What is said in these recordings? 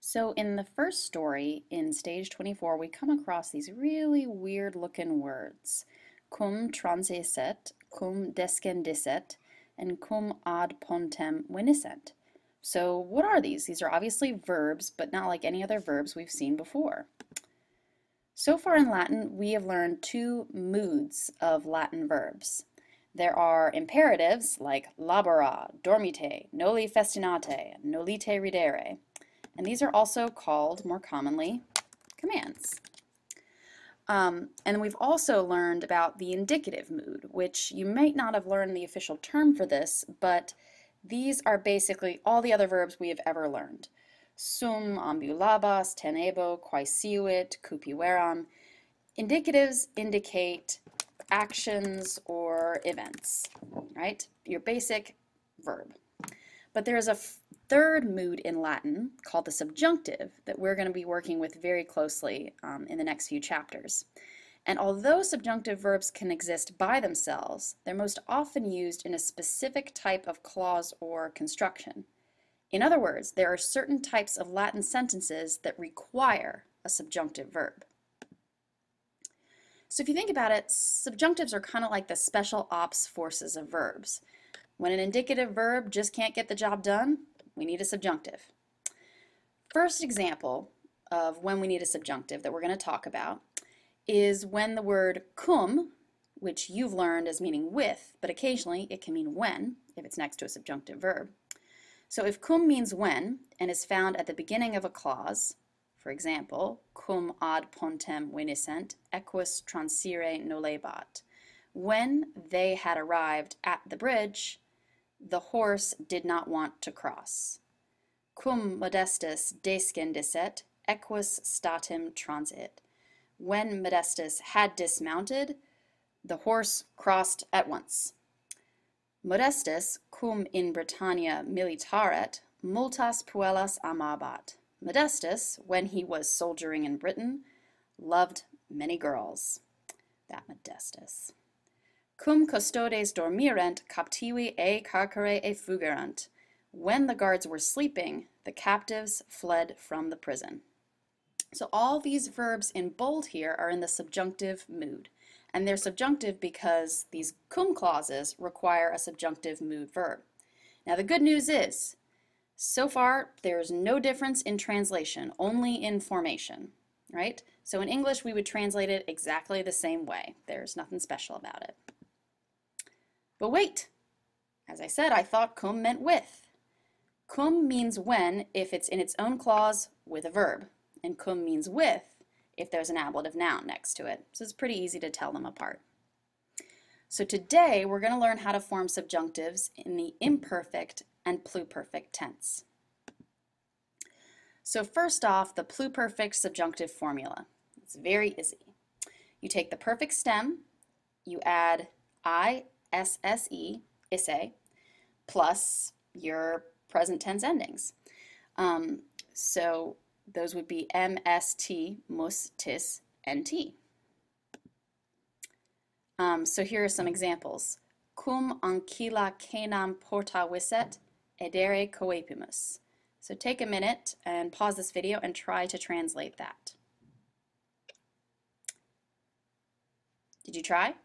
So in the first story, in stage 24, we come across these really weird looking words. Cum transeset, cum descendiset, and cum ad pontem venisset. So what are these? These are obviously verbs, but not like any other verbs we've seen before. So far in Latin, we have learned two moods of Latin verbs. There are imperatives like labora, dormite, noli festinate, nolite ridere. And these are also called, more commonly, commands. And we've also learned about the indicative mood, which you might not have learned the official term for this, but these are basically all the other verbs we have ever learned. Sum, ambulabas, tenebo, quaesiuit, cupiveram. Indicatives indicate actions or events, right? Your basic verb. But there's a third mood in Latin called the subjunctive that we're going to be working with very closely in the next few chapters. And although subjunctive verbs can exist by themselves, they're most often used in a specific type of clause or construction. In other words, there are certain types of Latin sentences that require a subjunctive verb. So if you think about it, subjunctives are kind of like the special ops forces of verbs. When an indicative verb just can't get the job done, we need a subjunctive. First example of when we need a subjunctive that we're going to talk about is when the word cum, which you've learned as meaning with, but occasionally it can mean when if it's next to a subjunctive verb. So if cum means when and is found at the beginning of a clause, for example, cum ad pontem venissent, equus transire nolebat. When they had arrived at the bridge, the horse did not want to cross. Cum modestus descendiset, equus statim transit. When Modestus had dismounted, the horse crossed at once. Modestus, cum in Britannia militaret, multas puellas amabat. Modestus, when he was soldiering in Britain, loved many girls. That Modestus. Cum custodes dormirent, captivi e carcere e fugerant. When the guards were sleeping, the captives fled from the prison. So all these verbs in bold here are in the subjunctive mood. And they're subjunctive because these cum clauses require a subjunctive mood verb. Now the good news is, so far there's no difference in translation, only in formation, right? So in English we would translate it exactly the same way. There's nothing special about it. But wait, as I said, I thought cum meant with. Cum means when if it's in its own clause with a verb, and cum means with if there's an ablative noun next to it. So it's pretty easy to tell them apart. So today we're going to learn how to form subjunctives in the imperfect and pluperfect tense. So first off, the pluperfect subjunctive formula. It's very easy. You take the perfect stem, you add isse, isse, plus your present tense endings. So those would be mst, mus, tis, nt. So here are some examples. Cum ancilla cenam porta viset, edere coepimus. So take a minute and pause this video and try to translate that. Did you try?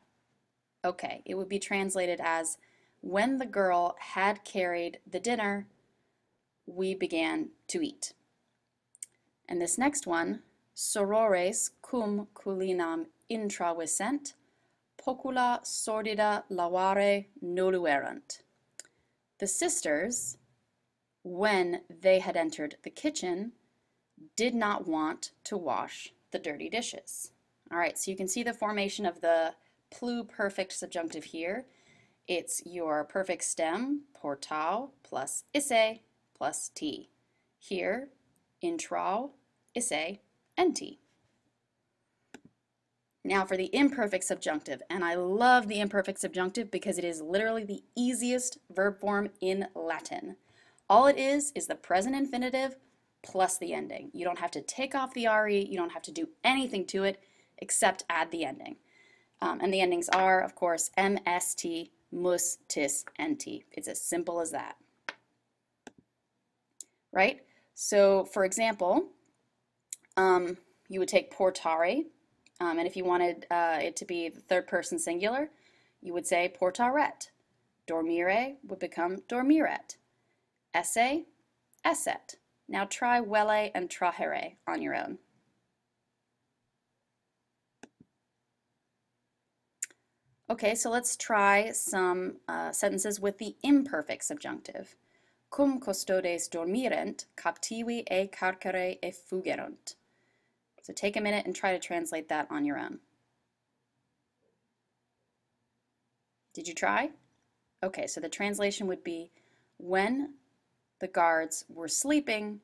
Okay, it would be translated as, when the girl had carried the dinner, we began to eat. And this next one, sorores cum culinam intravescent, pocula sordida lavare noluerant. The sisters, when they had entered the kitchen, did not want to wash the dirty dishes. All right, so you can see the formation of the pluperfect subjunctive here. It's your perfect stem, portau, plus isse, plus t. Here, intrau, isse, nt. Now for the imperfect subjunctive, and I love the imperfect subjunctive because it is literally the easiest verb form in Latin. All it is the present infinitive plus the ending. You don't have to take off the re, you don't have to do anything to it except add the ending. And the endings are, of course, mst, mus, tis, nt. It's as simple as that. Right? So for example, you would take portare, and if you wanted it to be the third person singular, you would say portaret. Dormire would become dormiret. Esse, esset. Now try vele and trahere on your own. Okay, so let's try some sentences with the imperfect subjunctive. Cum custodes dormirent, captivi e carcere effugerunt. So take a minute and try to translate that on your own. Did you try? Okay, so the translation would be, when the guards were sleeping,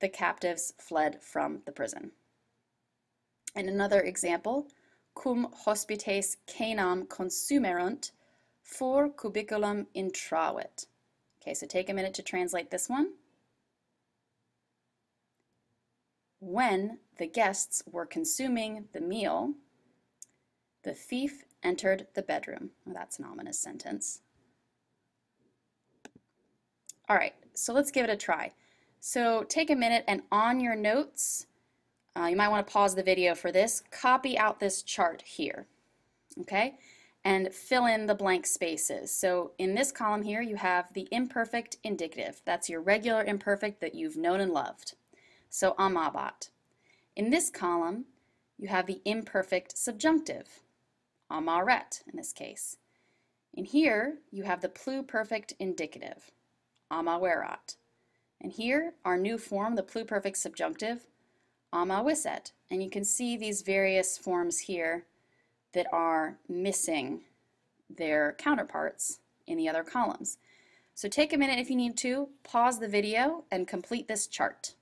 the captives fled from the prison. And another example, cum hospites caenam consumerunt, for cubiculum intravit. Okay, so take a minute to translate this one. When the guests were consuming the meal, the thief entered the bedroom. Well, that's an ominous sentence. All right, so let's give it a try. So take a minute and on your notes, you might want to pause the video for this, copy out this chart here, okay? And fill in the blank spaces. So in this column here, you have the imperfect indicative. That's your regular imperfect that you've known and loved. So amabat. In this column, you have the imperfect subjunctive, amaret in this case. In here, you have the pluperfect indicative, amaverat. And here, our new form, the pluperfect subjunctive, amaviset. And you can see these various forms here that are missing their counterparts in the other columns. So take a minute if you need to, pause the video, and complete this chart.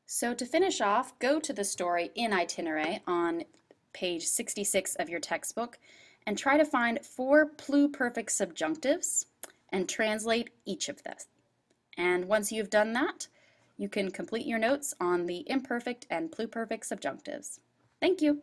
So to finish off, go to the story in Itinerary on page 66 of your textbook and try to find 4 pluperfect subjunctives and translate each of them. And once you've done that, you can complete your notes on the imperfect and pluperfect subjunctives. Thank you.